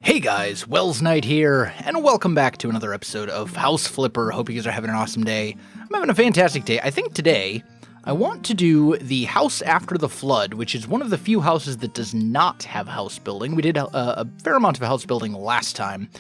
Hey guys, Welsknight here, and welcome back to another episode of House Flipper. Hope you guys are having an awesome day. I'm having a fantastic day. I think today I want to do the house after the flood, which is one of the few houses that does not have house building. We did a fair amount of house building last time.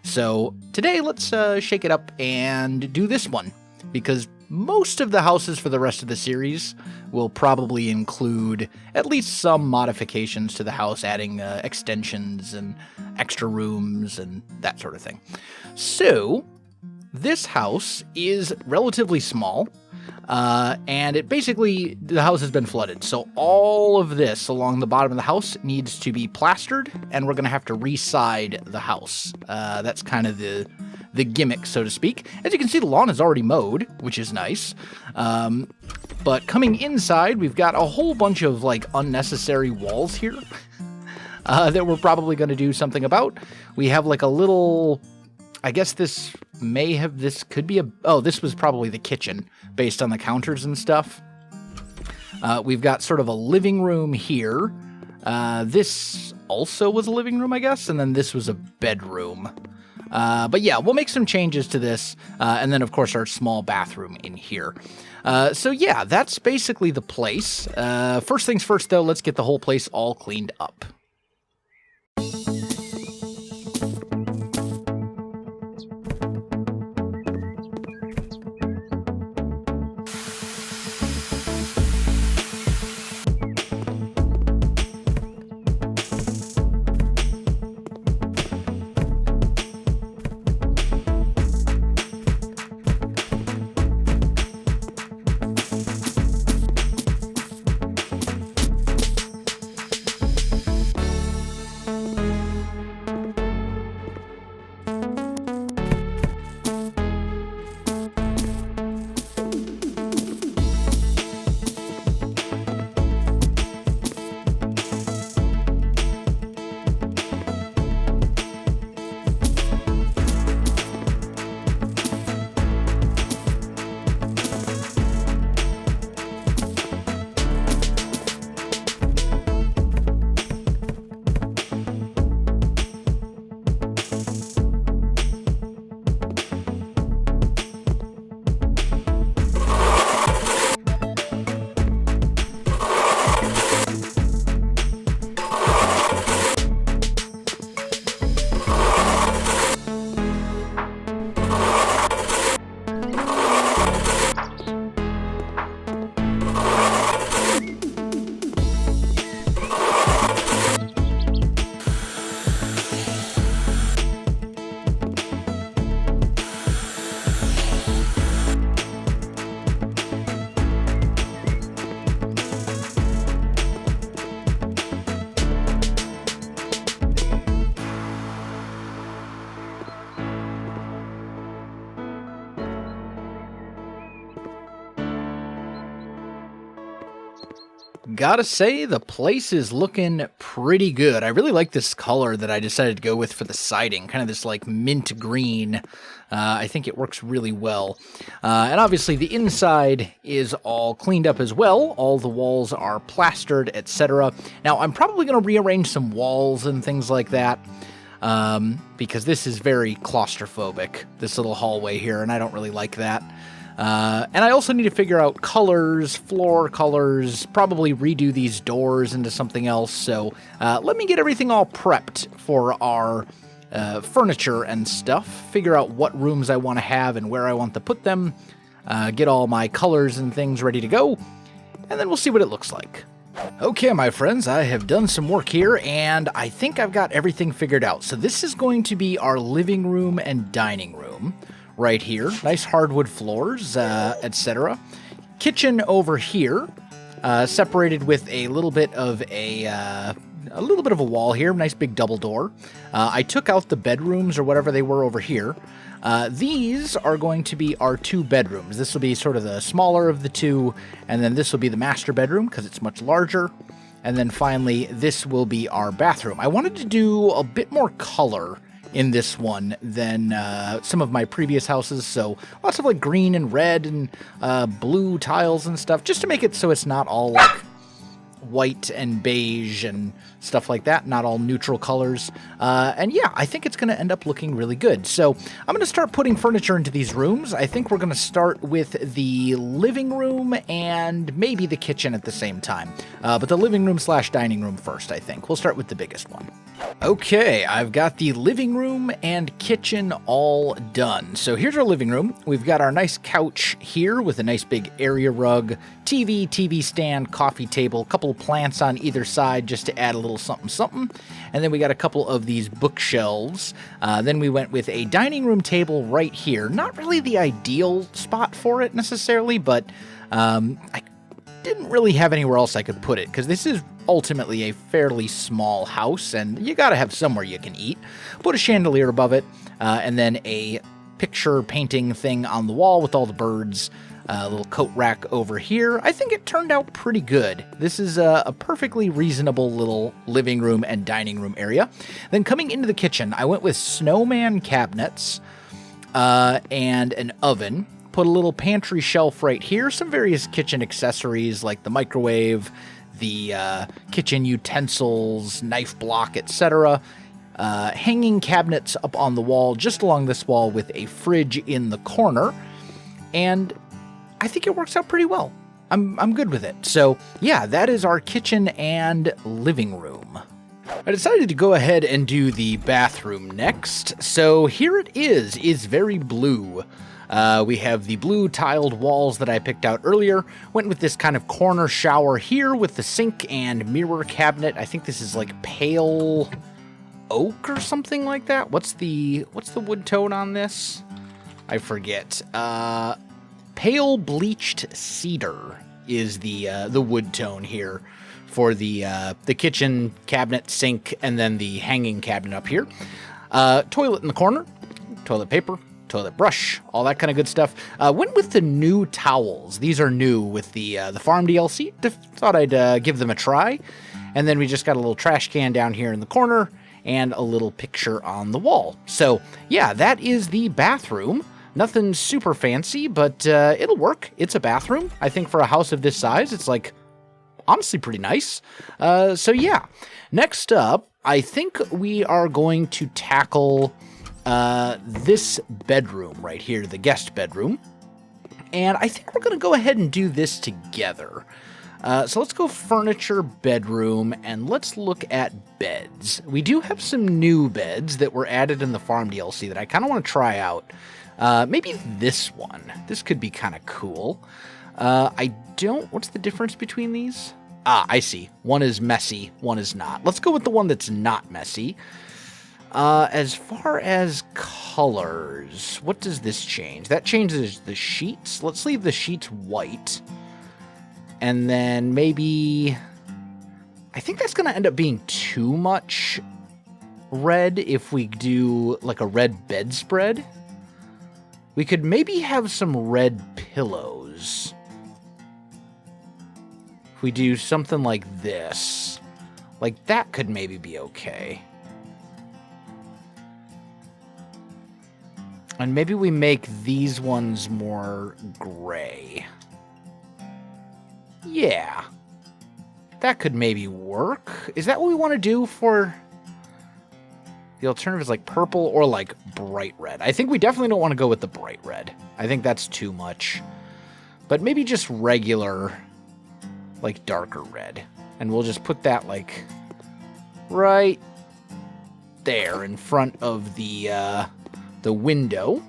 So today let's shake it up and do this one, because most of the houses for the rest of the series will probably include at least some modifications to the house, adding extensions and extra rooms and that sort of thing. So this house is relatively small, and the house has been flooded. So all of this along the bottom of the house needs to be plastered, and we're going to have to re-side the house. That's kind of the gimmick, so to speak. As you can see, the lawn is already mowed, which is nice. But coming inside, we've got a whole bunch of unnecessary walls here that we're probably going to do something about. We have a little, I guess this could be this was probably the kitchen based on the counters and stuff. We've got sort of a living room here. This also was a living room, I guess, and then this was a bedroom. But yeah, we'll make some changes to this, and then of course our small bathroom in here. So yeah, that's basically the place. First things first though, let's get the whole place all cleaned up. Gotta say, the place is looking pretty good. I really like this color that I decided to go with for the siding, kind of this mint green. I think it works really well. And obviously the inside is all cleaned up as well. All the walls are plastered, etc. Now, I'm probably going to rearrange some walls and things like that, because this is very claustrophobic, this little hallway here, and I don't really like that. And I also need to figure out colors, floor colors, probably redo these doors into something else. So let me get everything all prepped for our furniture and stuff, figure out what rooms I want to have and where I want to put them, get all my colors and things ready to go, and then we'll see what it looks like. Okay, my friends, I have done some work here, and I think I've got everything figured out. So this is going to be our living room and dining room. Right here, nice hardwood floors, etc. Kitchen over here, separated with a little bit of a wall here, nice big double door. I took out the bedrooms or whatever they were over here. These are going to be our two bedrooms. This will be sort of the smaller of the two, and then this will be the master bedroom because it's much larger. And then finally, this will be our bathroom. I wanted to do a bit more color in this one than some of my previous houses, so lots of green and red and blue tiles and stuff, just to make it so it's not all white and beige and stuff like that, not all neutral colors. And yeah, I think it's going to end up looking really good. So I'm going to start putting furniture into these rooms. I think we're going to start with the living room and maybe the kitchen at the same time. But the living room / dining room first, I think. We'll start with the biggest one. Okay, I've got the living room and kitchen all done. So here's our living room. We've got our nice couch here with a nice big area rug, TV stand, coffee table, a couple of plants on either side just to add a little something something. And then we got a couple of these bookshelves. Then we went with a dining room table right here. Not really the ideal spot for it necessarily, but I didn't really have anywhere else I could put it because this is ultimately a fairly small house and you got to have somewhere you can eat. Put a chandelier above it and then a picture painting thing on the wall with all the birds. A little coat rack over here. I think it turned out pretty good. This is a perfectly reasonable little living room and dining room area. Then coming into the kitchen, I went with snowman cabinets and an oven. Put a little pantry shelf right here. Some various kitchen accessories like the microwave, the kitchen utensils, knife block, etc. Hanging cabinets up on the wall, just along this wall with a fridge in the corner. And I think it works out pretty well. I'm good with it. So yeah, that is our kitchen and living room. I decided to go ahead and do the bathroom next. So here it is very blue. We have the blue tiled walls that I picked out earlier. Went with this kind of corner shower here with the sink and mirror cabinet. I think this is like pale oak or something like that. What's the wood tone on this? I forget. Pale bleached cedar is the wood tone here for the kitchen cabinet, sink, and then the hanging cabinet up here. Toilet in the corner, toilet paper, toilet brush, all that kind of good stuff. Went with the new towels. These are new with the farm DLC. Thought I'd give them a try. And then we just got a little trash can down here in the corner and a little picture on the wall. So yeah, that is the bathroom. Nothing super fancy, but it'll work. It's a bathroom. I think for a house of this size, it's like honestly pretty nice. So yeah, next up, I think we are going to tackle this bedroom right here, the guest bedroom. And I think we're going to go ahead and do this together. So let's go furniture, bedroom, and let's look at beds. We do have some new beds that were added in the farm DLC that I kind of want to try out. Maybe this one. This could be kind of cool. What's the difference between these? I see. One is messy, one is not. Let's go with the one that's not messy. As far as colors, what does this change? That changes the sheets. Let's leave the sheets white. And then maybe, I think that's going to end up being too much red if we do like a red bedspread. We could maybe have some red pillows. If we do something like this, like that could maybe be okay. And maybe we make these ones more gray. Yeah. That could maybe work. Is that what we want to do for... The alternative is like purple or like bright red. I think we definitely don't want to go with the bright red. I think that's too much. But maybe just regular, like darker red. And we'll just put that like right there in front of the window.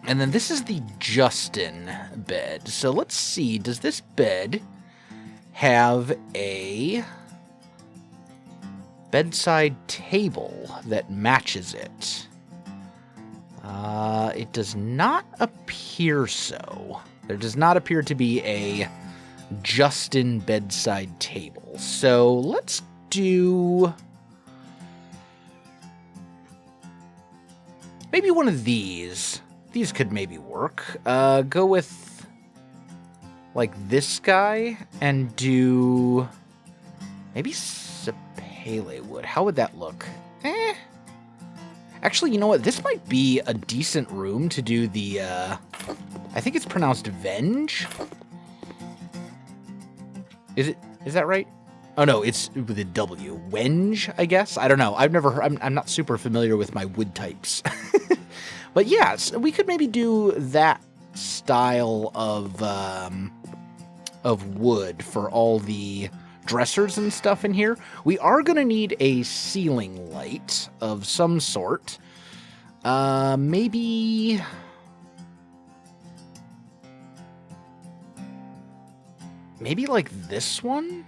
And then this is the Justin bed. So let's see, does this bed have a bedside table that matches it? It does not appear so. There does not appear to be a Justin bedside table. So let's do maybe one of these. These could maybe work. Go with like this guy and do maybe sapele wood. How would that look? Actually, you know what? This might be a decent room to do the, I think it's pronounced Venge. Is it? Is that right? Oh no, it's with a W. Wenge, I guess? I don't know. I've never heard, I'm not super familiar with my wood types. But yeah, so we could maybe do that style of wood for all the dressers and stuff in here. We are going to need a ceiling light of some sort. Maybe like this one?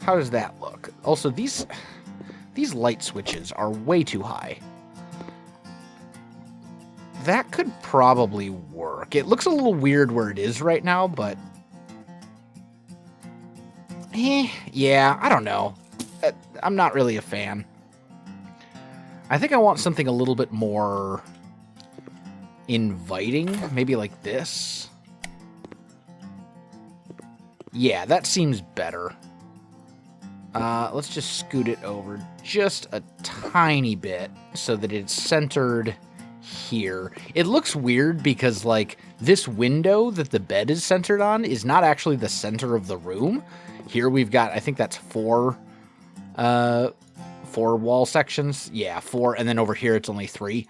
How does that look? Also, these light switches are way too high. That could probably work. It looks a little weird where it is right now, but... yeah, I don't know. I'm not really a fan. I think I want something a little bit more inviting. Maybe like this. Yeah, that seems better. Let's just scoot it over just a tiny bit so that it's centered here. It looks weird because, like, this window that the bed is centered on is not actually the center of the room. Here we've got, I think that's four wall sections. Yeah, 4, and then over here it's only 3.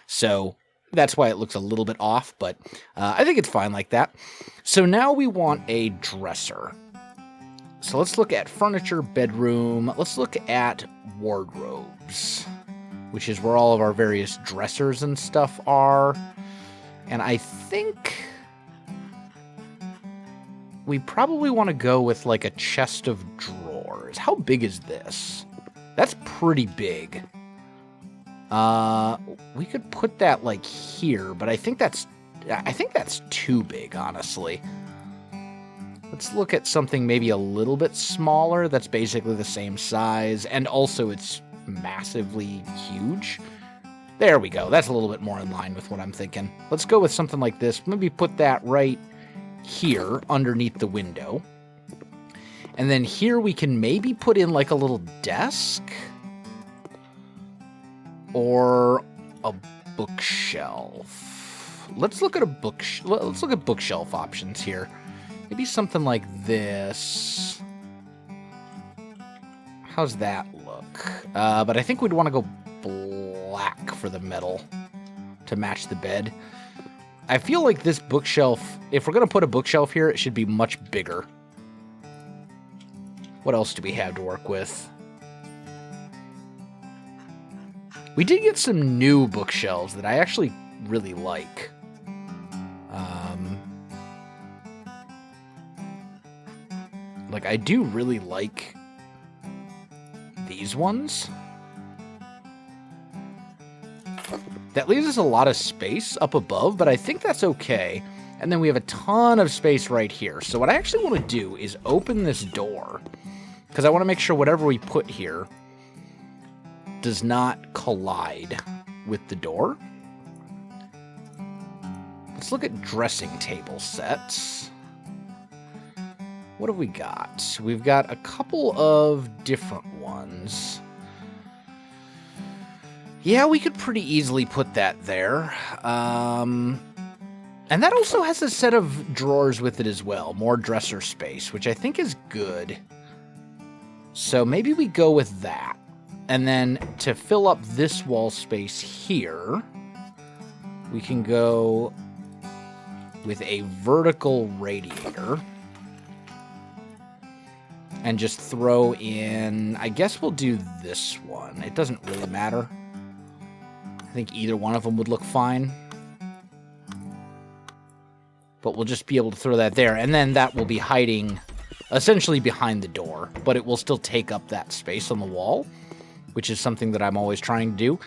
So that's why it looks a little bit off, but I think it's fine like that. So now we want a dresser. So let's look at furniture, bedroom. Let's look at wardrobes, which is where all of our various dressers and stuff are. And I think we probably want to go with like a chest of drawers. How big is this? That's pretty big. We could put that like here, but I think that's too big, honestly. Let's look at something maybe a little bit smaller that's basically the same size, and also it's massively huge. There we go. That's a little bit more in line with what I'm thinking. Let's go with something like this. Maybe put that right here underneath the window. And then here we can maybe put in like a little desk or a bookshelf. Let's look at bookshelf options here. Maybe something like this. How's that look? But I think we'd want to go black for the metal to match the bed. I feel like this bookshelf, if we're going to put a bookshelf here, it should be much bigger. What else do we have to work with? We did get some new bookshelves that I actually really like. Like, I do really like these ones. That leaves us a lot of space up above, but I think that's okay. And then we have a ton of space right here. So what I actually want to do is open this door, because I want to make sure whatever we put here does not collide with the door. Let's look at dressing table sets. What have we got? We've got a couple of different ones. Yeah, we could pretty easily put that there. And that also has a set of drawers with it as well. More dresser space, which I think is good. So maybe we go with that. And then to fill up this wall space here, we can go with a vertical radiator. And just throw in, I guess we'll do this one. It doesn't really matter. I think either one of them would look fine. But we'll just be able to throw that there. And then that will be hiding essentially behind the door. But it will still take up that space on the wall, which is something that I'm always trying to do.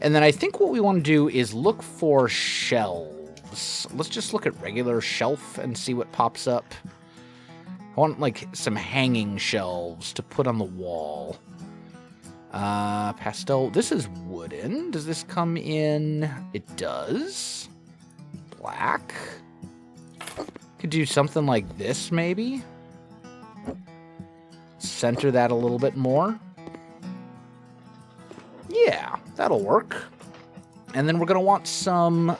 And then I think what we want to do is look for shelves. Let's just look at regular shelf and see what pops up. I want, like, some hanging shelves to put on the wall. Pastel. This is wooden. Does this come in? It does. Black. Could do something like this, maybe. Center that a little bit more. Yeah, that'll work. And then we're going to want some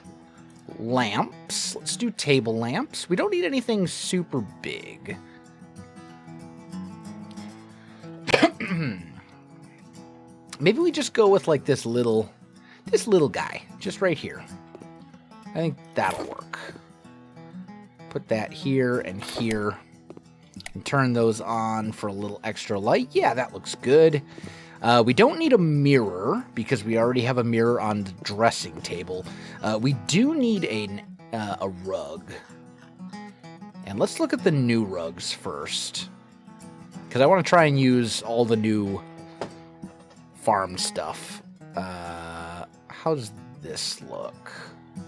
lamps. Let's do table lamps. We don't need anything super big. maybe we just go with like this little guy, just right here. I think that'll work. Put that here and here. And turn those on for a little extra light. Yeah, that looks good. We don't need a mirror because we already have a mirror on the dressing table. We do need a rug. And let's look at the new rugs first. Because I want to try and use all the new farm stuff. How does this look?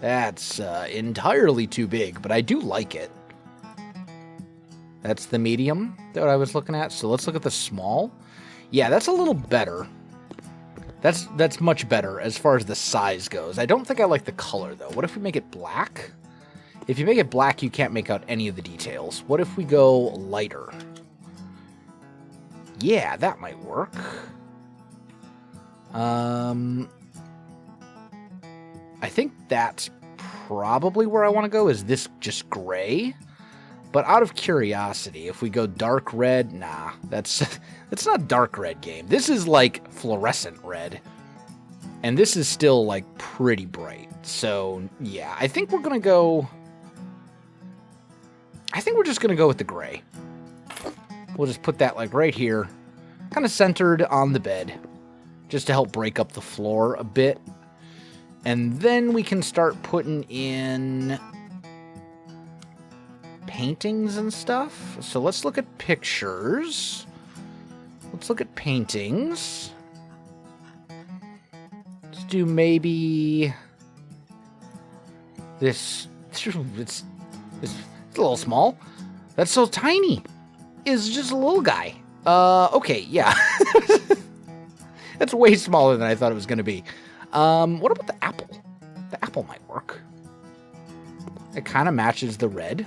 That's entirely too big, but I do like it. That's the medium that I was looking at. So let's look at the small. Yeah, that's a little better. That's much better as far as the size goes. I don't think I like the color, though. What if we make it black? If you make it black, you can't make out any of the details. What if we go lighter? Yeah, that might work. I think that's probably where I want to go. Is this just gray? But out of curiosity, if we go dark red, nah, that's not dark red game. This is like fluorescent red. And this is still like pretty bright. So yeah, I think we're going to go... I think we're just going to go with the gray. We'll just put that like right here, kind of centered on the bed, just to help break up the floor a bit. And then we can start putting in paintings and stuff. So let's look at pictures. Let's look at paintings. Let's do maybe this. It's a little small. That's so tiny. It's just a little guy. Okay, yeah. That's way smaller than I thought it was going to be. What about the apple? The apple might work. It kind of matches the red.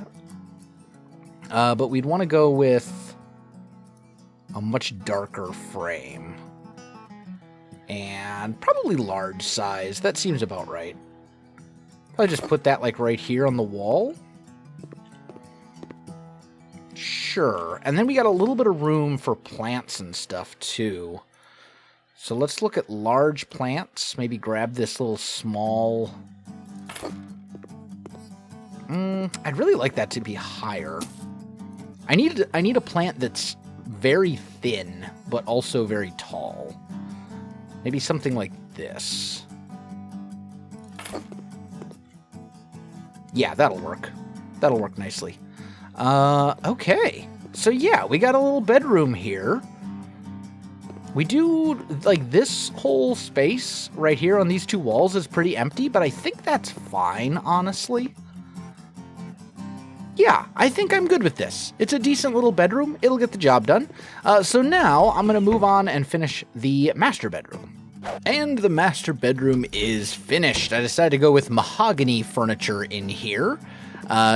But we'd want to go with a much darker frame. And probably large size. That seems about right. I'll just put that like right here on the wall. Sure. And then we got a little bit of room for plants and stuff too. So let's look at large plants. Maybe grab this little small... I'd really like that to be higher. I need a plant that's very thin, but also very tall. Maybe something like this. Yeah, that'll work. That'll work nicely. Okay. So yeah, we got a little bedroom here. We do, like, this whole space right here on these two walls is pretty empty, but I think that's fine, honestly. Yeah, I think I'm good with this. It's a decent little bedroom. It'll get the job done. So now I'm going to move on and finish the master bedroom. And the master bedroom is finished. I decided to go with mahogany furniture in here.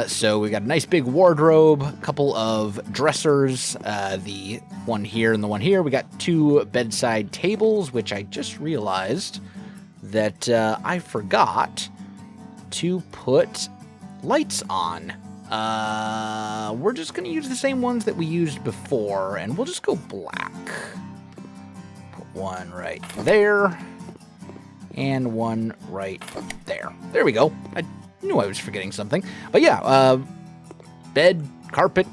So we got a nice big wardrobe, a couple of dressers, the one here and the one here. We got two bedside tables, which I just realized that I forgot to put lights on. We're just going to use the same ones that we used before, and we'll just go black. Put one right there, and one right there. There we go. I knew I was forgetting something. But yeah, bed, carpet.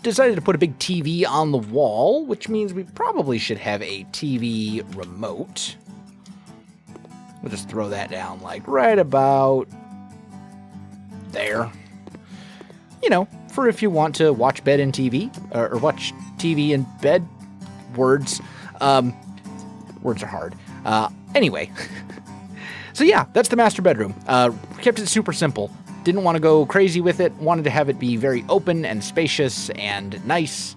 Decided to put a big TV on the wall, which means we probably should have a TV remote. We'll just throw that down like right about there. You know, for if you want to watch bed and TV, or watch TV in bed. Words. Words are hard. Anyway. So yeah, that's the master bedroom. Kept it super simple. Didn't want to go crazy with it. Wanted to have it be very open and spacious and nice.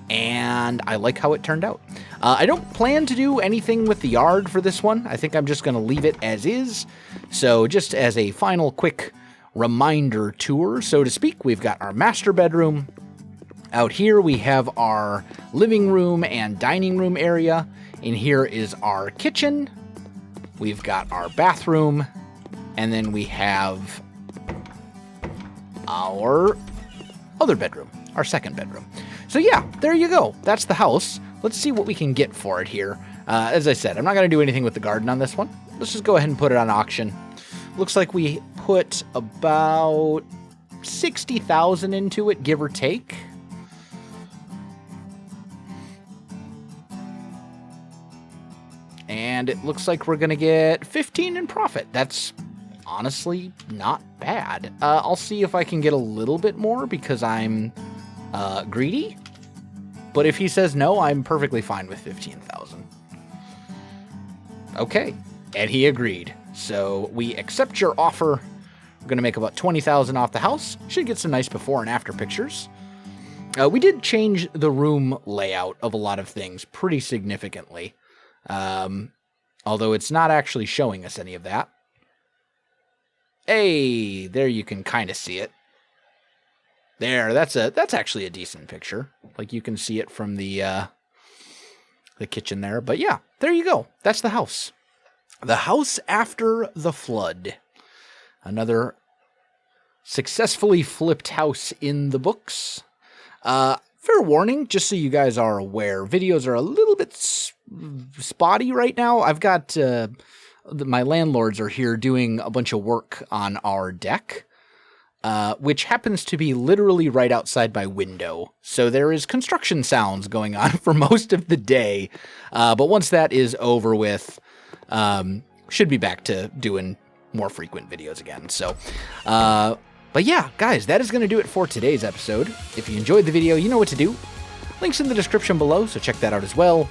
And I like how it turned out. I don't plan to do anything with the yard for this one. I think I'm just going to leave it as is. So just as a final quick reminder tour, so to speak, we've got our master bedroom. Out here we have our living room and dining room area. In here is our kitchen. We've got our bathroom. And then we have our other bedroom, our second bedroom. So yeah, there you go. That's the house. Let's see what we can get for it here. As I said, I'm not going to do anything with the garden on this one. Let's just go ahead and put it on auction. Looks like we put about 60,000 into it, give or take. And it looks like we're going to get 15 in profit. That's honestly not bad. I'll see if I can get a little bit more because I'm greedy. But if he says no, I'm perfectly fine with 15,000. Okay. And he agreed. So we accept your offer. We're going to make about 20,000 off the house. Should get some nice before and after pictures. We did change the room layout of a lot of things pretty significantly. Although it's not actually showing us any of that. Hey, there you can kind of see it. There, that's actually a decent picture. Like you can see it from the kitchen there. But yeah, there you go. That's the house. The house after the flood. Another successfully flipped house in the books. Fair warning, just so you guys are aware, videos are a little bit spotty right now. I've got my landlords are here doing a bunch of work on our deck, which happens to be literally right outside my window. So there is construction sounds going on for most of the day. But once that is over with, should be back to doing more frequent videos again. So, but yeah, guys, that is going to do it for today's episode. If you enjoyed the video, you know what to do. Links in the description below, so check that out as well.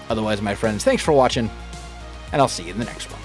Otherwise, my friends, thanks for watching, and I'll see you in the next one.